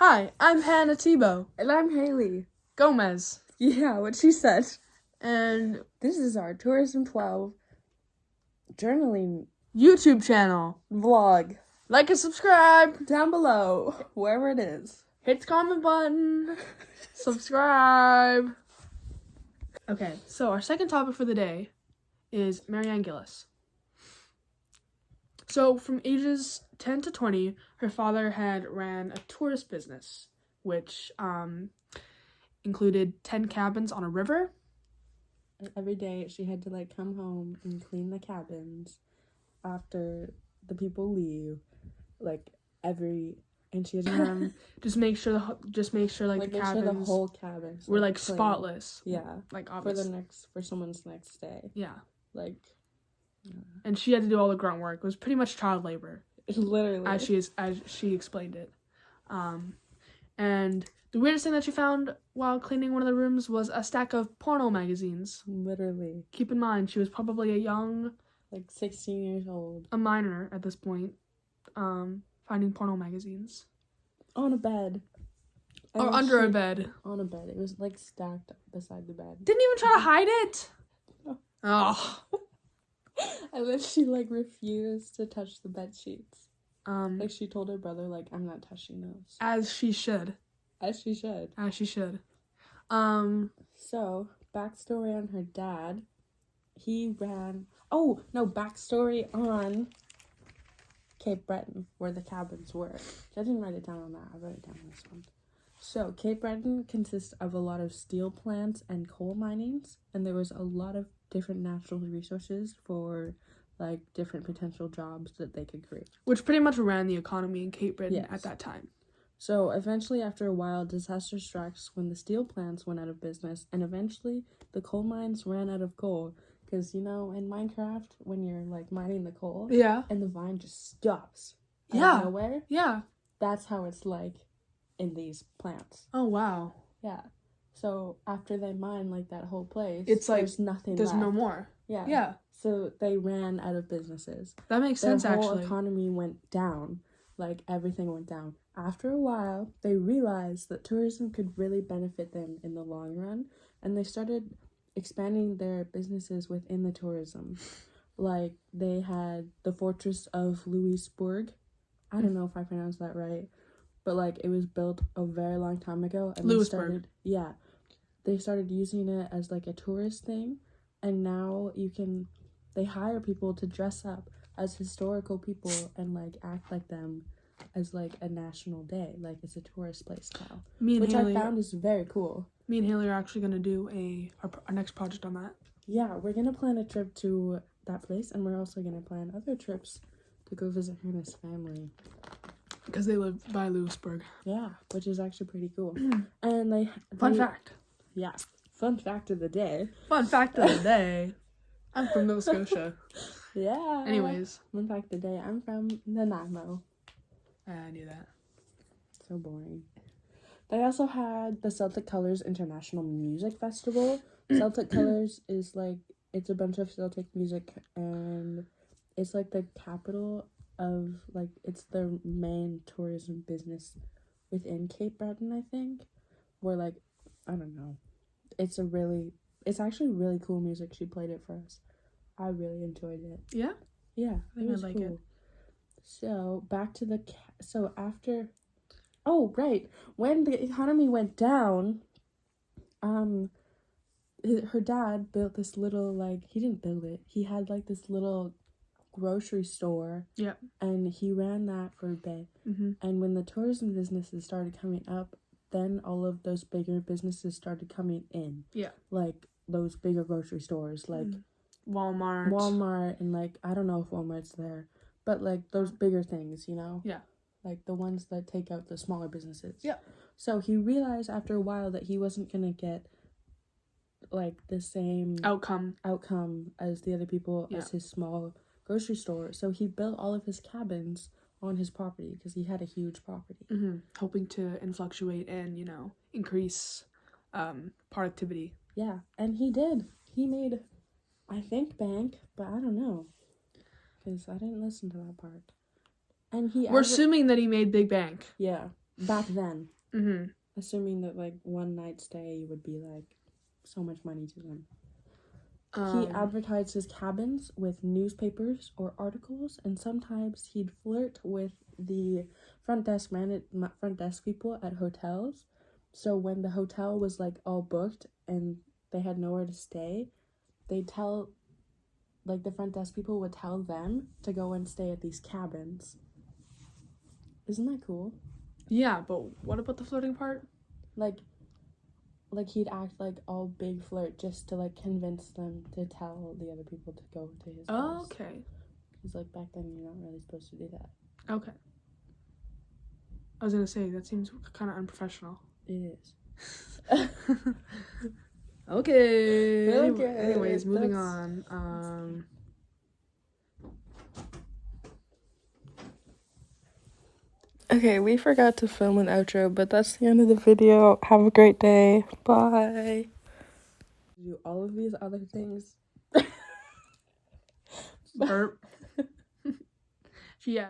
Hi, I'm Hannah Tebow. And I'm Haley Gomez. Yeah, what she said. And this is our Tourism 12 journaling YouTube channel. vlog. Like and subscribe. Down below, wherever it is. Hit the comment button. Subscribe. Okay, so our second topic for the day is Mary Ann Gillis. So from ages 10 to 20, her father had ran a tourist business, which included 10 cabins on a river. Every day she had to come home and clean the cabins after the people leave. And she had to just make sure the cabins sure the whole cabin were clean. spotless. Yeah. Obviously. For someone's next day. Yeah. Yeah. And she had to do all the grunt work. It was pretty much child labor. Literally. As she explained it. And the weirdest thing that she found while cleaning one of the rooms was a stack of porno magazines. Literally. Keep in mind, she was probably a young... 16 years old. A minor at this point. Finding porno magazines. On a bed. Or under a bed. On a bed. It was, stacked beside the bed. Didn't even try to hide it! No. Oh. And then she, refused to touch the bed sheets. She told her brother, I'm not touching those. As she should. As she should. As she should. So, backstory on her dad. He ran... Oh, no, backstory on Cape Breton, where the cabins were. I didn't write it down on that. I wrote it down on this one. So, Cape Breton consists of a lot of steel plants and coal minings, and there was a lot of different natural resources for, different potential jobs that they could create. Which pretty much ran the economy in Cape Breton at that time. So, eventually, after a while, disaster strikes when the steel plants went out of business, and eventually, the coal mines ran out of coal. Because, in Minecraft, when you're, mining the coal, and the vine just stops out of nowhere, that's how it's in these plants. Oh, wow. Yeah. So, after they mine, that whole place, it's there's nothing there's left. no more. Yeah. Yeah. So, they ran out of businesses. That makes sense, actually. The whole economy went down. Everything went down. After a while, they realized that tourism could really benefit them in the long run, and they started expanding their businesses within the tourism. They had the Fortress of Louisbourg. I don't know if I pronounced that right, but it was built a very long time ago, and Louisbourg. They started using it as a tourist thing, and now they hire people to dress up as historical people and act like them as a national day, it's a tourist place now, which Haley, I found is very cool. Me and Haley are actually going to do our next project on that. Yeah, we're going to plan a trip to that place, and we're also going to plan other trips to go visit Hannah's family. Because they live by Louisbourg. Yeah, which is actually pretty cool. And Fun fact. Yeah, fun fact of the day. Fun fact of the day. I'm from Nova Scotia. Yeah. Anyways. Fun fact of the day, I'm from Nanaimo. I knew that. So boring. They also had the Celtic Colours International Music Festival. Celtic Colours is it's a bunch of Celtic music, and it's the capital of it's the main tourism business within Cape Breton, I think. Where I don't know. It's actually really cool music. She played it for us. I really enjoyed it. Yeah? Yeah, I think I like it. So, back to after... Oh, right. When the economy went down, her dad built this little, he didn't build it. He had, this little grocery store. Yeah. And he ran that for a bit. Mm-hmm. And when the tourism businesses started coming up, then all of those bigger businesses started coming in. Yeah. Those bigger grocery stores, Walmart, and, I don't know if Walmart's there. But, those bigger things, Yeah. The ones that take out the smaller businesses. Yeah. So he realized after a while that he wasn't going to get, the same... Outcome as the other people as his small grocery store. So he built all of his cabins on his property because he had a huge property. Mm-hmm. Hoping to influctuate and, increase productivity. Yeah, and he did. He made, I think, bank, but I don't know. Because I didn't listen to that part. And we're assuming that he made big bank. Yeah. back then. Mm-hmm. Assuming that like one night stay would be like so much money to them. He advertised his cabins with newspapers or articles, and sometimes he'd flirt with the front desk people at hotels. So when the hotel was like all booked and they had nowhere to stay, they'd tell, like the front desk people would tell them to go and stay at these cabins. Isn't that cool? Yeah, but what about the flirting part? Like he'd act like all big flirt just to like convince them to tell the other people to go to his place. Oh, okay. Because like back then you're not really supposed to do that. Okay. I was gonna say, that seems kind of unprofessional. It is. Okay. Okay, Anyways, moving on. Okay, we forgot to film an outro, but that's the end of the video. Have a great day. Bye. Do all of these other things. Burp. Yeah.